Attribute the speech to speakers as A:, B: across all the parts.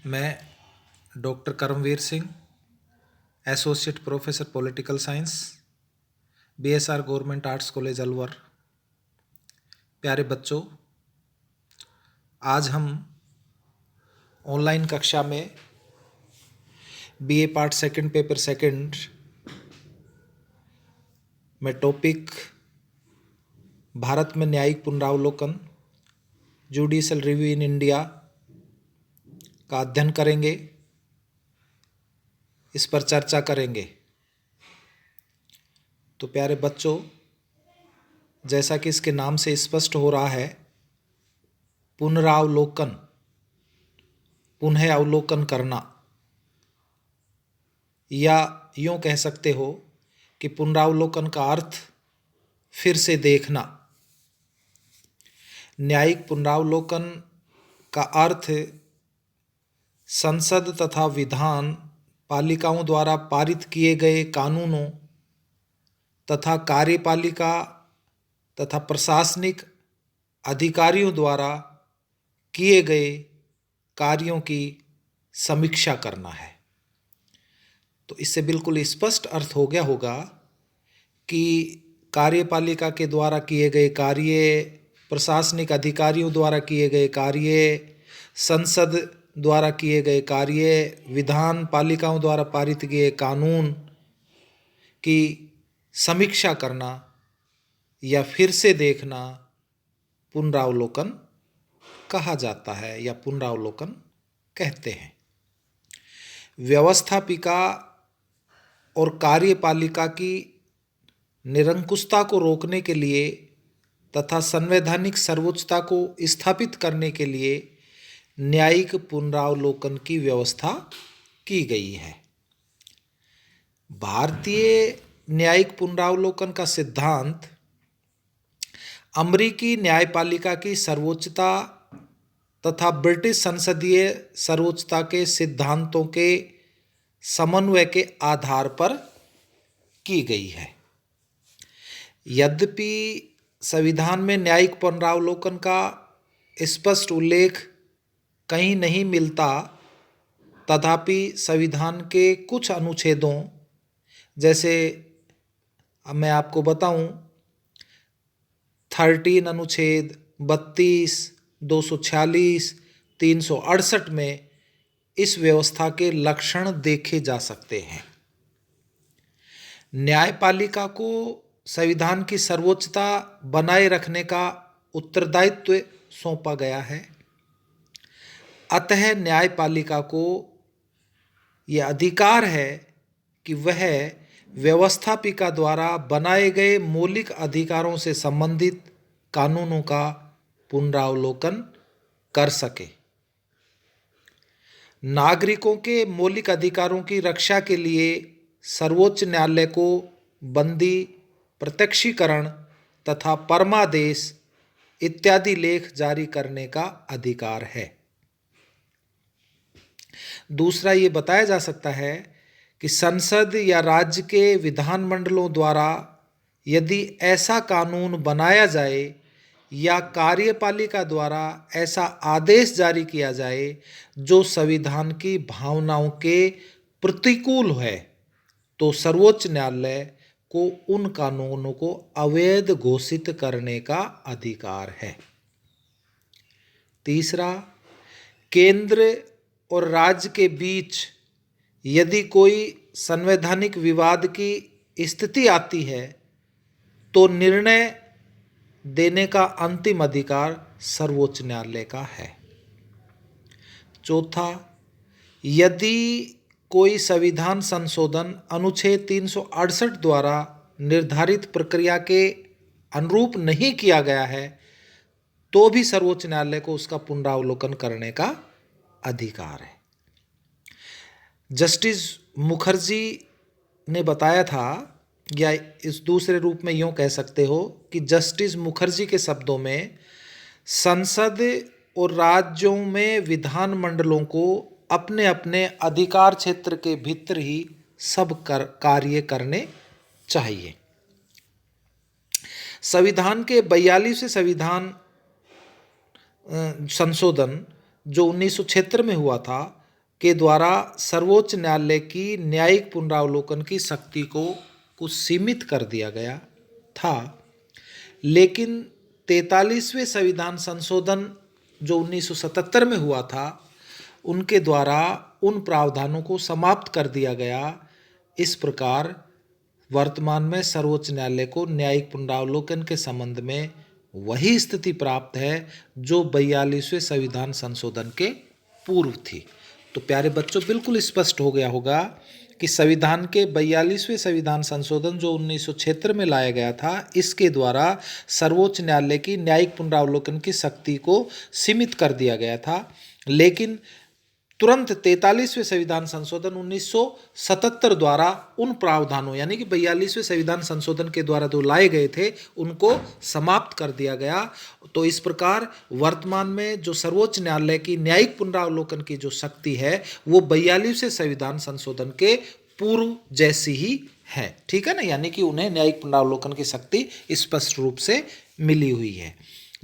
A: मैं doctor Karamvir Singh, associate professor political science, BSR government arts college Alwar. प्यारे बच्चों, आज हम ऑनलाइन कक्षा में BA part second paper second में टॉपिक भारत में न्यायिक पुनरावलोकन, जुडिशियल रिव्यू इन इंडिया का अध्ययन करेंगे। इस पर चर्चा करेंगे। तो प्यारे बच्चों, जैसा कि इसके नाम से स्पष्ट हो रहा है, पुनरावलोकन, पुनः अवलोकन करना, या यूँ कह सकते हो कि पुनरावलोकन का अर्थ फिर से देखना। न्यायिक पुनरावलोकन का अर्थ संसद तथा विधान पालिकाओं द्वारा पारित किए गए कानूनों तथा कार्यपालिका तथा प्रशासनिक अधिकारियों द्वारा किए गए कार्यों की समीक्षा करना है। तो इससे बिल्कुल स्पष्ट अर्थ हो गया होगा कि कार्यपालिका के द्वारा किए गए कार्य, प्रशासनिक अधिकारियों द्वारा किए गए कार्य, संसद द्वारा किए गए कार्य, विधान पालिकाओं द्वारा पारित किए कानून की समीक्षा करना या फिर से देखना पुनरावलोकन कहा जाता है या पुनरावलोकन कहते हैं। व्यवस्थापिका और कार्यपालिका की निरंकुशता को रोकने के लिए तथा संवैधानिक सर्वोच्चता को स्थापित करने के लिए न्यायिक पुनरावलोकन की व्यवस्था की गई है। भारतीय न्यायिक पुनरावलोकन का सिद्धांत अमेरिकी न्यायपालिका की सर्वोच्चता तथा ब्रिटिश संसदीय सर्वोच्चता के सिद्धांतों के समन्वय के आधार पर की गई है। यद्यपि संविधान में न्यायिक पुनरावलोकन का स्पष्ट उल्लेख कहीं नहीं मिलता, तथापि संविधान के कुछ अनुच्छेदों, जैसे अब मैं आपको बताऊं, 13 अनुच्छेद, 32, 246, 368 में इस व्यवस्था के लक्षण देखे जा सकते हैं। न्यायपालिका को संविधान की सर्वोच्चता बनाए रखने का उत्तरदायित्व सौंपा गया है। अतः न्यायपालिका को यह अधिकार है कि वह व्यवस्थापिका द्वारा बनाए गए मौलिक अधिकारों से संबंधित कानूनों का पुनरावलोकन कर सके। नागरिकों के मौलिक अधिकारों की रक्षा के लिए सर्वोच्च न्यायालय को बंदी, प्रत्यक्षीकरण तथा परमादेश इत्यादि लेख जारी करने का अधिकार है। दूसरा, ये बताया जा सकता है कि संसद या राज्य के विधानमंडलों द्वारा यदि ऐसा कानून बनाया जाए या कार्यपालिका द्वारा ऐसा आदेश जारी किया जाए जो संविधान की भावनाओं के प्रतिकूल है, तो सर्वोच्च न्यायालय को उन कानूनों को अवैध घोषित करने का अधिकार है। तीसरा, केंद्र और राज्य के बीच यदि कोई संवैधानिक विवाद की स्थिति आती है तो निर्णय देने का अंतिम अधिकार सर्वोच्च न्यायालय का है। चौथा, यदि कोई संविधान संशोधन अनुच्छेद 368 द्वारा निर्धारित प्रक्रिया के अनुरूप नहीं किया गया है तो भी सर्वोच्च न्यायालय को उसका पुनरावलोकन करने का अधिकार है। जस्टिस मुखर्जी ने बताया था, या इस दूसरे रूप में यूँ कह सकते हो कि जस्टिस मुखर्जी के शब्दों में संसद और राज्यों में विधानमंडलों को अपने अपने अधिकार क्षेत्र के भीतर ही सब कार्य करने चाहिए। संविधान के 42वें संविधान संशोधन जो 1976 में हुआ था, के द्वारा सर्वोच्च न्यायालय की न्यायिक पुनरावलोकन की शक्ति को कुछ सीमित कर दिया गया था, लेकिन 43वें संविधान संशोधन जो 1977 में हुआ था, उनके द्वारा उन प्रावधानों को समाप्त कर दिया गया। इस प्रकार वर्तमान में सर्वोच्च न्यायालय को न्यायिक पुनरावलोकन के संबंध में वही स्थिति प्राप्त है जो 42वें संविधान संशोधन के पूर्व थी। तो प्यारे बच्चों, बिल्कुल स्पष्ट हो गया होगा कि संविधान के 42वें संविधान संशोधन जो 1976 में लाया गया था, इसके द्वारा सर्वोच्च न्यायालय की न्यायिक पुनरावलोकन की शक्ति को सीमित कर दिया गया था, लेकिन तुरंत 43वें संविधान संशोधन 1977 द्वारा उन प्रावधानों यानी कि 42वें संविधान संशोधन के द्वारा जो लाए गए थे उनको समाप्त कर दिया गया। तो इस प्रकार वर्तमान में जो सर्वोच्च न्यायालय की न्यायिक पुनरावलोकन की जो शक्ति है वो 42वें संविधान संशोधन के पूर्व जैसी ही है। ठीक है ना, यानी कि उन्हें न्यायिक पुनरावलोकन की शक्ति स्पष्ट रूप से मिली हुई है।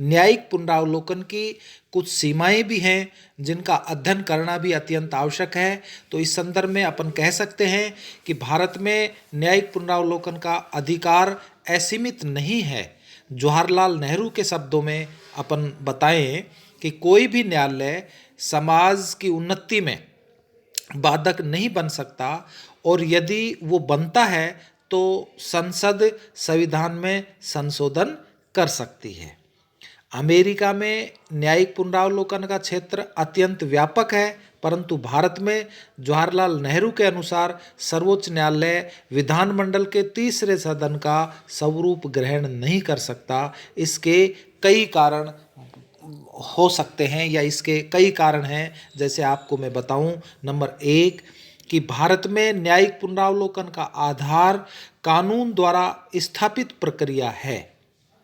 A: न्यायिक पुनरावलोकन की कुछ सीमाएं भी हैं जिनका अध्ययन करना भी अत्यंत आवश्यक है। तो इस संदर्भ में अपन कह सकते हैं कि भारत में न्यायिक पुनरावलोकन का अधिकार असीमित नहीं है। जवाहरलाल नेहरू के शब्दों में अपन बताएं कि कोई भी न्यायालय समाज की उन्नति में बाधक नहीं बन सकता, और यदि वो बनता है तो संसद संविधान में संशोधन कर सकती है। अमेरिका में न्यायिक पुनरावलोकन का क्षेत्र अत्यंत व्यापक है, परंतु भारत में जवाहरलाल नेहरू के अनुसार सर्वोच्च न्यायालय विधानमंडल के तीसरे सदन का स्वरूप ग्रहण नहीं कर सकता। इसके कई कारण हो सकते हैं या इसके कई कारण हैं, जैसे आपको मैं बताऊं। नंबर 1 कि भारत में न्यायिक पुनरावलोकन का आधार कानून द्वारा स्थापित प्रक्रिया है,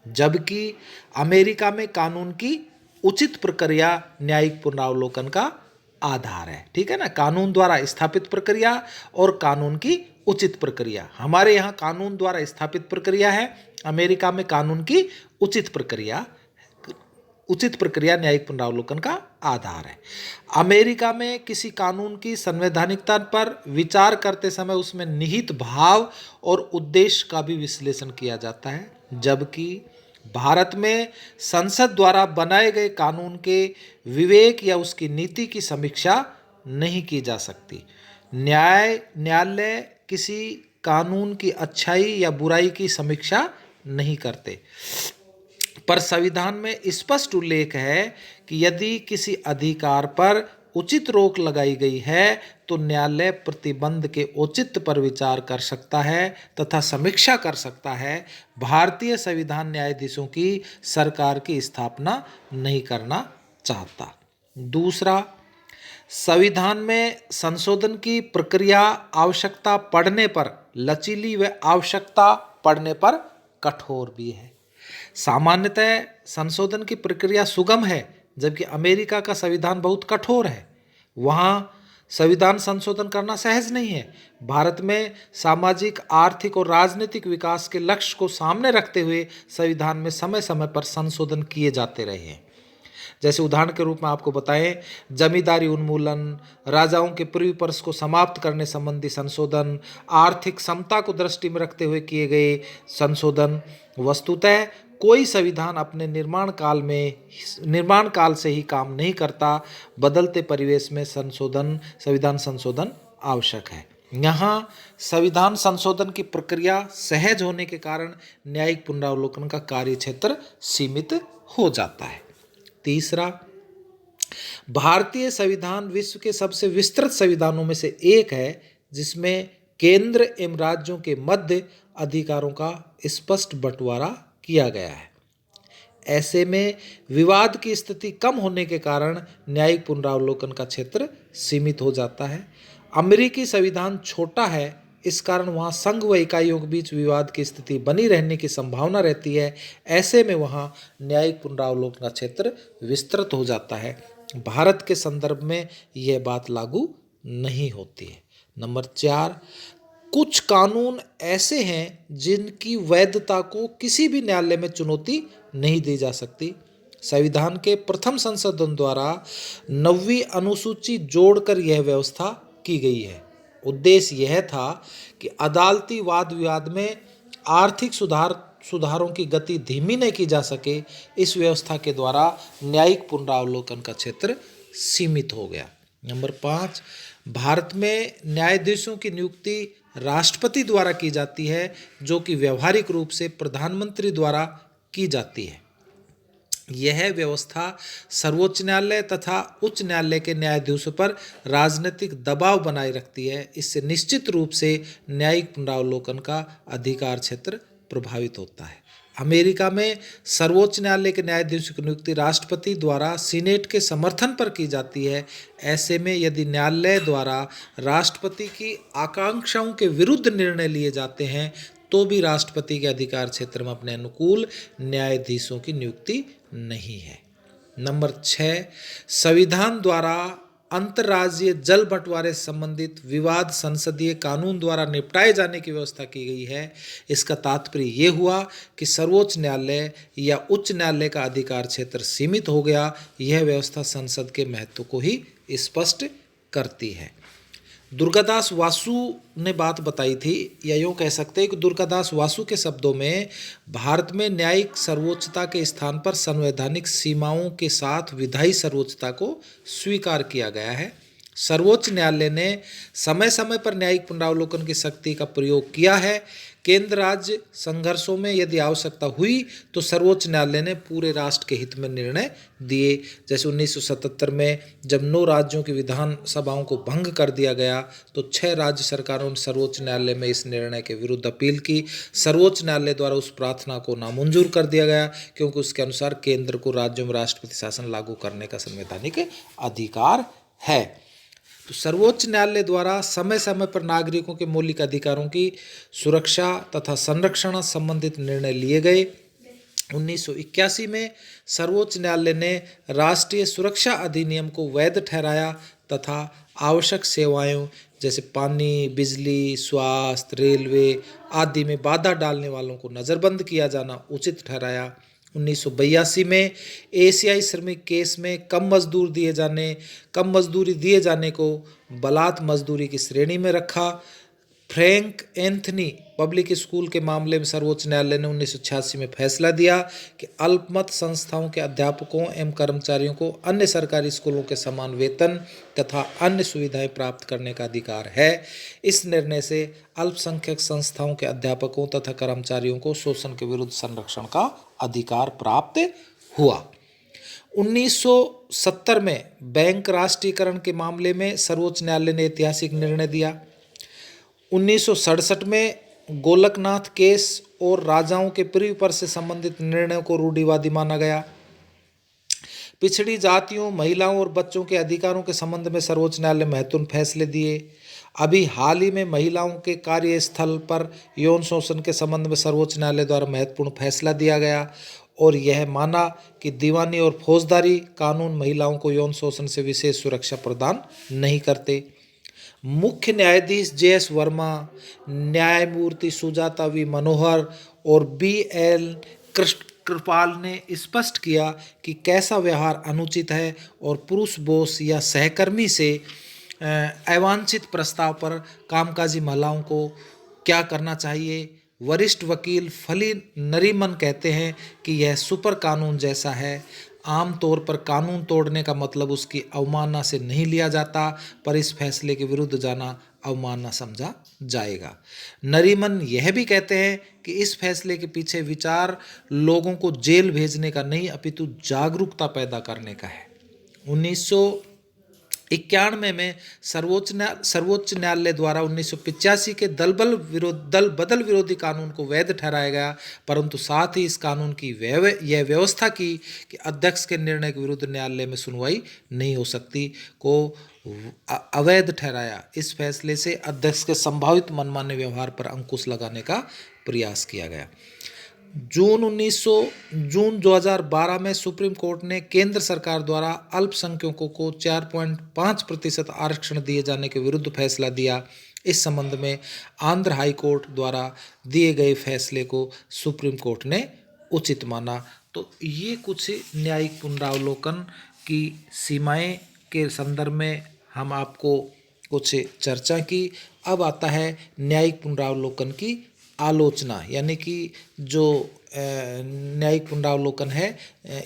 A: जबकि अमेरिका में कानून की उचित प्रक्रिया न्यायिक पुनरावलोकन का आधार है। ठीक है ना, कानून द्वारा स्थापित प्रक्रिया और कानून की उचित प्रक्रिया। हमारे यहाँ कानून द्वारा स्थापित प्रक्रिया है, अमेरिका में कानून की उचित प्रक्रिया न्यायिक पुनरावलोकन का आधार है। अमेरिका में किसी कानून की संवैधानिकता पर विचार करते समय उसमें निहित भाव और उद्देश्य का भी विश्लेषण किया जाता है, जबकि भारत में संसद द्वारा बनाए गए कानून के विवेक या उसकी नीति की समीक्षा नहीं की जा सकती। न्यायालय किसी कानून की अच्छाई या बुराई की समीक्षा नहीं करते, पर संविधान में स्पष्ट उल्लेख है कि यदि किसी अधिकार पर उचित रोक लगाई गई है तो न्यायालय प्रतिबंध के औचित्य पर विचार कर सकता है तथा समीक्षा कर सकता है। भारतीय संविधान न्यायाधीशों की सरकार की स्थापना नहीं करना चाहता। दूसरा, संविधान में संशोधन की प्रक्रिया आवश्यकता पड़ने पर लचीली व आवश्यकता पड़ने पर कठोर भी है। सामान्यतः संशोधन की प्रक्रिया सुगम है, जबकि अमेरिका का संविधान बहुत कठोर है। वहाँ संविधान संशोधन करना सहज नहीं है। भारत में सामाजिक, आर्थिक और राजनीतिक विकास के लक्ष्य को सामने रखते हुए संविधान में समय समय पर संशोधन किए जाते रहे हैं। जैसे उदाहरण के रूप में आपको बताएं, जमींदारी उन्मूलन, राजाओं के प्रिविपर्स को समाप्त करने संबंधी संशोधन, आर्थिक समता को दृष्टि में रखते हुए किए गए संशोधन। वस्तुतः कोई संविधान अपने निर्माण काल से ही काम नहीं करता। बदलते परिवेश में संविधान संशोधन आवश्यक है। यहाँ संविधान संशोधन की प्रक्रिया सहज होने के कारण न्यायिक पुनरावलोकन का कार्य क्षेत्र सीमित हो जाता है। तीसरा, भारतीय संविधान विश्व के सबसे विस्तृत संविधानों में से एक है, जिसमें केंद्र एवं राज्यों के मध्य अधिकारों का स्पष्ट बंटवारा किया गया है। ऐसे में विवाद की स्थिति कम होने के कारण न्यायिक पुनरावलोकन का क्षेत्र सीमित हो जाता है। अमेरिकी संविधान छोटा है, इस कारण वहाँ संघ व इकाइयों के बीच विवाद की स्थिति बनी रहने की संभावना रहती है। ऐसे में वहाँ न्यायिक पुनरावलोकन का क्षेत्र विस्तृत हो जाता है। भारत के संदर्भ में यह बात लागू नहीं होती है। नंबर 4, कुछ कानून ऐसे हैं जिनकी वैधता को किसी भी न्यायालय में चुनौती नहीं दी जा सकती। संविधान के प्रथम संशोधन द्वारा 9वीं अनुसूची जोड़कर यह व्यवस्था की गई है। उद्देश्य यह था कि अदालती वाद विवाद में आर्थिक सुधारों की गति धीमी नहीं की जा सके। इस व्यवस्था के द्वारा न्यायिक पुनरावलोकन का क्षेत्र सीमित हो गया। नंबर 5, भारत में न्यायाधीशों की नियुक्ति राष्ट्रपति द्वारा की जाती है, जो कि व्यवहारिक रूप से प्रधानमंत्री द्वारा की जाती है। यह व्यवस्था सर्वोच्च न्यायालय तथा उच्च न्यायालय के न्यायाधीशों पर राजनीतिक दबाव बनाए रखती है। इससे निश्चित रूप से न्यायिक पुनरावलोकन का अधिकार क्षेत्र प्रभावित होता है। अमेरिका में सर्वोच्च न्यायालय के न्यायाधीशों की नियुक्ति राष्ट्रपति द्वारा सीनेट के समर्थन पर की जाती है। ऐसे में यदि न्यायालय द्वारा राष्ट्रपति की आकांक्षाओं के विरुद्ध निर्णय लिए जाते हैं तो भी राष्ट्रपति के अधिकार क्षेत्र में अपने अनुकूल न्यायाधीशों की नियुक्ति नहीं है। नंबर 6, संविधान द्वारा अंतर्राज्यीय जल बंटवारे से संबंधित विवाद संसदीय कानून द्वारा निपटाए जाने की व्यवस्था की गई है। इसका तात्पर्य ये हुआ कि सर्वोच्च न्यायालय या उच्च न्यायालय का अधिकार क्षेत्र सीमित हो गया। यह व्यवस्था संसद के महत्व को ही स्पष्ट करती है। दुर्गादास वासु ने बात बताई थी, या यूँ कह सकते हैं कि दुर्गादास वासु के शब्दों में भारत में न्यायिक सर्वोच्चता के स्थान पर संवैधानिक सीमाओं के साथ विधायी सर्वोच्चता को स्वीकार किया गया है। सर्वोच्च न्यायालय ने समय समय पर न्यायिक पुनरावलोकन की शक्ति का प्रयोग किया है। केंद्र राज्य संघर्षों में यदि आवश्यकता हुई तो सर्वोच्च न्यायालय ने पूरे राष्ट्र के हित में निर्णय दिए। जैसे 1977 में जब 9 राज्यों की विधानसभाओं को भंग कर दिया गया तो 6 राज्य सरकारों ने सर्वोच्च न्यायालय में इस निर्णय के विरुद्ध अपील की। सर्वोच्च न्यायालय द्वारा उस प्रार्थना को नामंजूर कर दिया गया, क्योंकि उसके अनुसार केंद्र को राज्यों में राष्ट्रपति शासन लागू करने का संवैधानिक अधिकार है। तो सर्वोच्च न्यायालय द्वारा समय समय पर नागरिकों के मौलिक अधिकारों की सुरक्षा तथा संरक्षण संबंधित निर्णय लिए गए। 1981 में सर्वोच्च न्यायालय ने राष्ट्रीय सुरक्षा अधिनियम को वैध ठहराया तथा आवश्यक सेवाओं जैसे पानी, बिजली, स्वास्थ्य, रेलवे आदि में बाधा डालने वालों को नज़रबंद किया जाना उचित ठहराया। 1982 में एशियाई श्रमिक केस में कम मजदूरी दिए जाने को बलात् मजदूरी की श्रेणी में रखा। फ्रैंक एंथनी पब्लिक स्कूल के मामले में सर्वोच्च न्यायालय ने 1986 में फैसला दिया कि अल्पमत संस्थाओं के अध्यापकों एवं कर्मचारियों को अन्य सरकारी स्कूलों के समान वेतन तथा अन्य सुविधाएं प्राप्त करने का अधिकार है। इस निर्णय से अल्पसंख्यक संस्थाओं के अध्यापकों तथा कर्मचारियों को शोषण के विरुद्ध संरक्षण का अधिकार प्राप्त हुआ। 1970 में बैंक राष्ट्रीयकरण के मामले में सर्वोच्च न्यायालय ने ऐतिहासिक निर्णय दिया। 1967 में गोलकनाथ केस और राजाओं के प्रिय पर से संबंधित निर्णयों को रूढ़िवादी माना गया। पिछड़ी जातियों, महिलाओं और बच्चों के अधिकारों के संबंध में सर्वोच्च न्यायालय महत्वपूर्ण फैसले दिए। अभी हाल ही में महिलाओं के कार्यस्थल पर यौन शोषण के संबंध में सर्वोच्च न्यायालय द्वारा महत्वपूर्ण फैसला दिया गया और यह माना कि दीवानी और फौजदारी कानून महिलाओं को यौन शोषण से विशेष सुरक्षा प्रदान नहीं करते। मुख्य न्यायाधीश जे.एस. वर्मा, न्यायमूर्ति सुजाता वी मनोहर और बी.एल. कृपाल ने स्पष्ट किया कि कैसा व्यवहार अनुचित है और पुरुष बॉस या सहकर्मी से अवांछित प्रस्ताव पर कामकाजी महिलाओं को क्या करना चाहिए। वरिष्ठ वकील फली नरीमन कहते हैं कि यह सुपर कानून जैसा है। आमतौर पर कानून तोड़ने का मतलब उसकी अवमानना से नहीं लिया जाता, पर इस फैसले के विरुद्ध जाना अवमानना समझा जाएगा। नरीमन यह भी कहते हैं कि इस फैसले के पीछे विचार लोगों को जेल भेजने का नहीं अपितु जागरूकता पैदा करने का है। 1991 में सर्वोच्च न्यायालय द्वारा 1985 के दल बदल विरोधी कानून को वैध ठहराया गया, परंतु साथ ही इस कानून की यह व्यवस्था की कि अध्यक्ष के निर्णय के विरुद्ध न्यायालय में सुनवाई नहीं हो सकती को अवैध ठहराया। इस फैसले से अध्यक्ष के संभावित मनमाने व्यवहार पर अंकुश लगाने का प्रयास किया गया। जून 2012 में सुप्रीम कोर्ट ने केंद्र सरकार द्वारा अल्पसंख्यकों को 4.5% आरक्षण दिए जाने के विरुद्ध फैसला दिया। इस संबंध में आंध्र हाई कोर्ट द्वारा दिए गए फैसले को सुप्रीम कोर्ट ने उचित माना। तो ये कुछ न्यायिक पुनरावलोकन की सीमाएं के संदर्भ में हम आपको कुछ चर्चा की। अब आता है न्यायिक पुनरावलोकन की आलोचना, यानी कि जो न्यायिक पुनरावलोकन है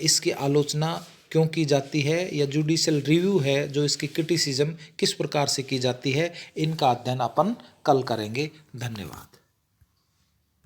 A: इसकी आलोचना क्यों की जाती है, या जुडिशियल रिव्यू है जो इसकी क्रिटिसिज्म किस प्रकार से की जाती है, इनका अध्ययन अपन कल करेंगे। धन्यवाद।